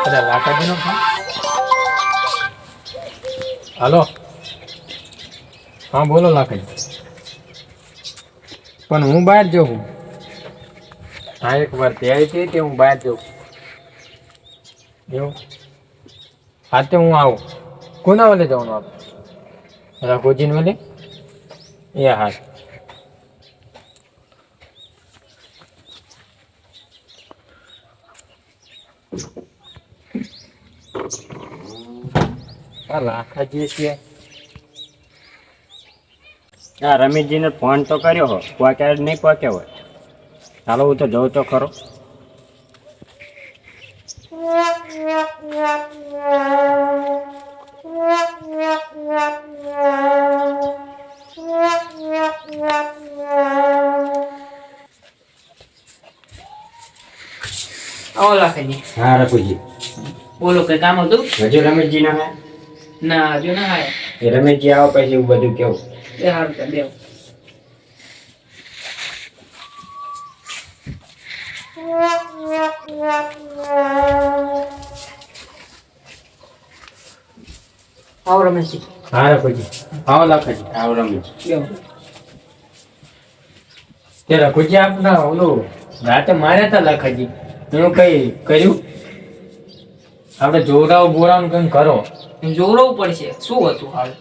અરે લાખાજીનો ફોન. હાલો. હા બોલો લાખાજી. પણ હું બહાર જઉં. હા એક વાર તૈયારી થઈ કે હું બહાર જઉં. એવું હા તો હું આવું. કોના વલે જવાનું આપણે? રઘુજીને વલે? એ હા. આ લાખાજી છે. હા રમેશજીને ફોન તો કર્યો હો, પહોંચ્યા જ નહીં પહોંચ્યા હોય. ચાલો હું તો જઉં તો ખરો. આવો લાખાજી. હા રઘુજી બોલો કઈ કામ હતું? હજુ રમેશજી ના હે? ના હજુ ના આયા. એ રમેશજી આવો પછી એવું બધું કેવું. એ હારું તો દેવ. આવો રમેશજી. હા રઘુજી. આવો લાખાજી. આવો રમેશ. બેહો. તે રઘુજી આપના ઓલું રાતે માર્યા હતા લાખાજી. એનું કઈ કર્યું? આપણે જોરાવ બોરાવ કઈ કરો. જોડવું પડશે. શું હતું હાલ?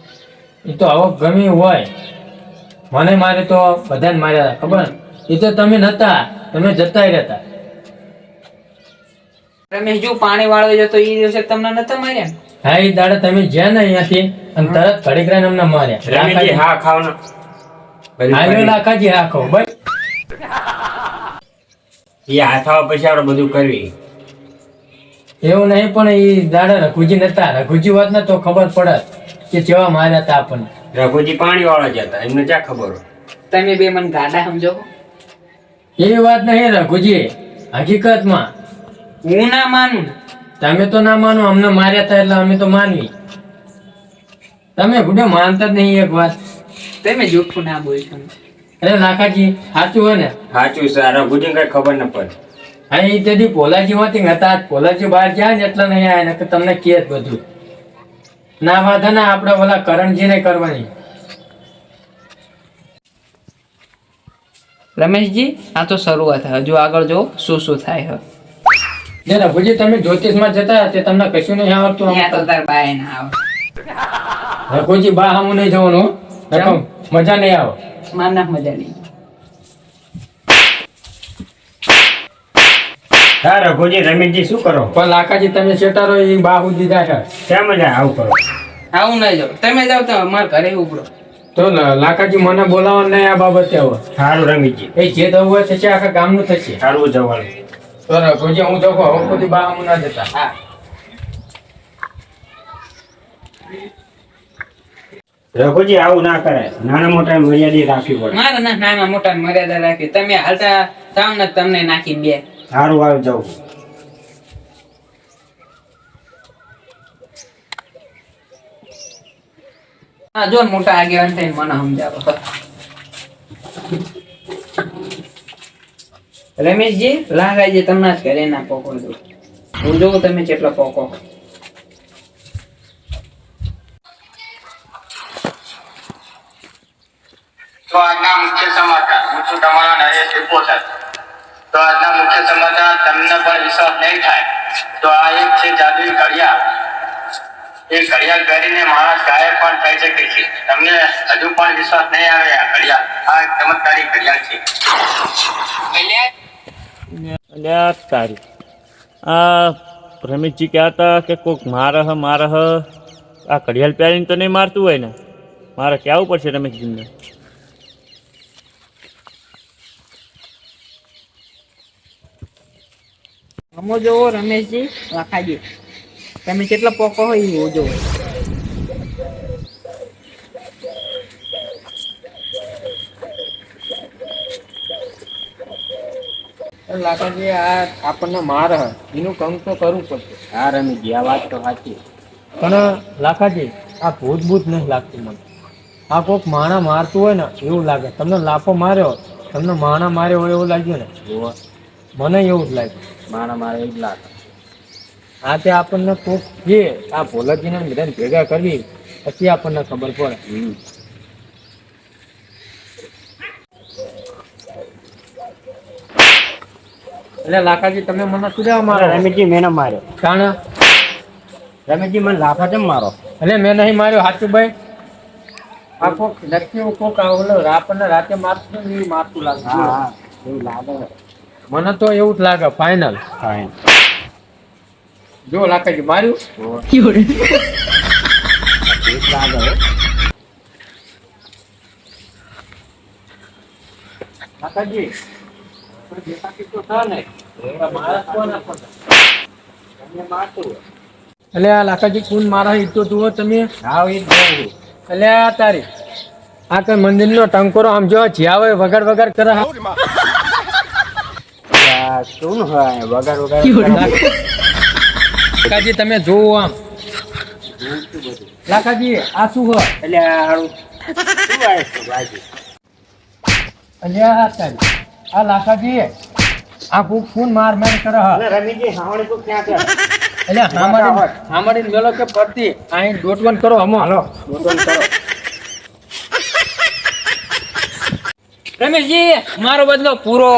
એ તો હવે ગમે હોય. મને મારે તો બધાને માર્યા હતા ખબર. એ તો તમે નતા, તમે જતા રહેતા. રમેશ જો પાણી વાળવા જતો એ દિવસે તમને નતા માર્યા? હા એ દાડા તમે જ્યાં ને અહીંયાથી અને તરત ઘડીક રહીને અમને માર્યા. રમેશજી હા ખાવ ને. હાલ્યો લાખાજી હા ખાવ બસ. એ હાથ આવવા પછી આપણે બધું કરવી. એવું નહીં પણ એ દાડા રઘુજી નતા. રઘુજી વાત ને તો ખબર પડત કે કેવા માર્યા હતા આપણને. રઘુજી પાણી વાળા જતા, એમને ક્યાં ખબર હોય. તમે બે મને ગાડા સમજો. એવી વાત નહીં રઘુજી. હકીકતમાં હું ના માનું. તમે તો ના માનો, અમને માર્યા હતા એટલે અમે તો માનવી. તમે ગુડે માનતા જ નહીં એક વાત. તમે જૂઠું ના બોલશો. અરે લાખાજી સાચું હોય ને? સાચું સર રઘુજી કઈ ખબર ન પડે. હા એ તેથી પોલાજી માંથી હતા. પોલાજી બહાર ગયા ને એટલે નહીં આવ્યા ને તમને કે બધું ના વાત ને આપણે ઓલા કરણજી ને કરવાની. રમેશજી આ તો શરૂઆત. હજુ આગળ જો શું શું થાય. જે રઘુજી તમે જ્યોતિષ માં જતા તે તમને કશું નહીં આવડતું. ત્યાં તો તાર બાય ના આવે. રઘુજી બા હમું નહીં જવાનું. નકર મજા નહીં આવે. માર ના મજા નહીં. હા રઘુજી રમેશજી શું કરો? પણ લાખાજી તમે શેટારો એ બા સુધી જાય છે. શા મજા આવું કરો? આવું નહીં જાવ. તમે જાવ તો મારા ઘરે ઉભરો. તો લાખાજી મને બોલાવવા નહીં આ બાબતે હવે. સારું રમેશજી. એ જે થવું હોય થશે, આખા ગામનું થશે. સારું જવાનું. તો રઘુજી હું જવું હવે બધી બા હમું ના જતા. હા રઘુજી આવું ના કરાય. નાના મોટા મર્યાદા રાખવી પડે. મારા ના નાના મોટા મર્યાદા રાખી. તમે હાલતા જાવ ને તમને નાખી બે. સારું આવી જવું. હા જો ને મોટા આગેવાન થઈને મને સમજાવો. રમેશજી લાગાજી તમને જ ઘરે ના પોકો દો. હું જોઉં તમે કેટલો પોકો. તો આજના મુખ્ય સમાચાર. હું છું તમારા નરેશ રિપોર્ટર. તો આજના મુખ્ય સમાચાર તમને પણ વિશ્વાસ નહીં થાય તો આ એક છે જાદુઈ ઘડિયાળ. એ ઘડિયાળ પહેરીને માણસ ગાયબ પણ થઈ શકે છે. તમને હજુ પણ વિશ્વાસ નહીં આવે આ ઘડિયાળ. આ એક ચમત્કારી ઘડિયાળ છે. અલ્યા તારી આ રમેશજી કહેતા કે કોઈક મારે આ ઘડિયાળ પહેરીને તો નહીં મારતું હોય ને. મારે કહેવું પડશે રમેશજીને. અમો જોવો રમેશજી લાખાજી તમે કેટલા પોકો હોય એવું જોવો. લાખાજી આ આપણને માર એનું કામ તો કરવું પડશે. હા રમેશજી આ વાત તો સાચી. પણ લાખાજી આ ભૂત ભૂત નહીં લાગતું મને. આ કોઈક માણા મારતું હોય ને એવું લાગે. તમને લાફો માર્યો, તમને માણા માર્યો હોય એવું લાગ્યું ને? મને એવું જ લાગ્યું. મારા મારે એ જ લાગે. આ તે આપણને કોક છે આ ભોલાજીને બધાને ભેગા કરવી પછી આપણને ખબર પડે. એટલે લાખાજી તમે મને શું દેવા મારો? રમેશજી મેં ન માર્યો. કારણ રમેશજી મને લાફા કેમ મારો? એટલે મેં નહીં માર્યો સાચું ભાઈ. આ કોક નક્કી કોક ઓલો આપણને રાતે મારતું ને એ મારતું લાગે. હા એવું લાગે છે. મને તો એવું જ લાગે ફાઇનલ. હા એમ. જો લાખાજી માર્યું. એવું લાગે હો. લાખાજી કોઈ દેખાતી તો છે નહીં. મારા કોણ આપણને? તમને મારતું હોય. એટલે આ લાખાજી કોણ મારા ઈ તો જુઓ તમે. હા એ જ જોઉં. એટલે આ તારી આ કઈ મંદિરનો ટંકોરો આમ જો જ્યાં હોય વગર વગર કરે. આ શું હોય વગર વગર લાખાજી તમે જોવો આમ. લાખાજી આ શું હોય? એટલે આ હારું શું આવે છે ભાઈ? એટલે આ તારી આ લાખાજી આ કોણ માર માર કરે. અને રમેશજી હાવણી તો ક્યાં છે? એટલે હામાડી મેલો કે પડતી અહીં દોટવન કરો હમો. હાલો દોટવન કરો. રમેશજી મારો બદલો પૂરો.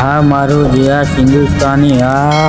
આ મારું જે આ હિન્દુસ્તાની આ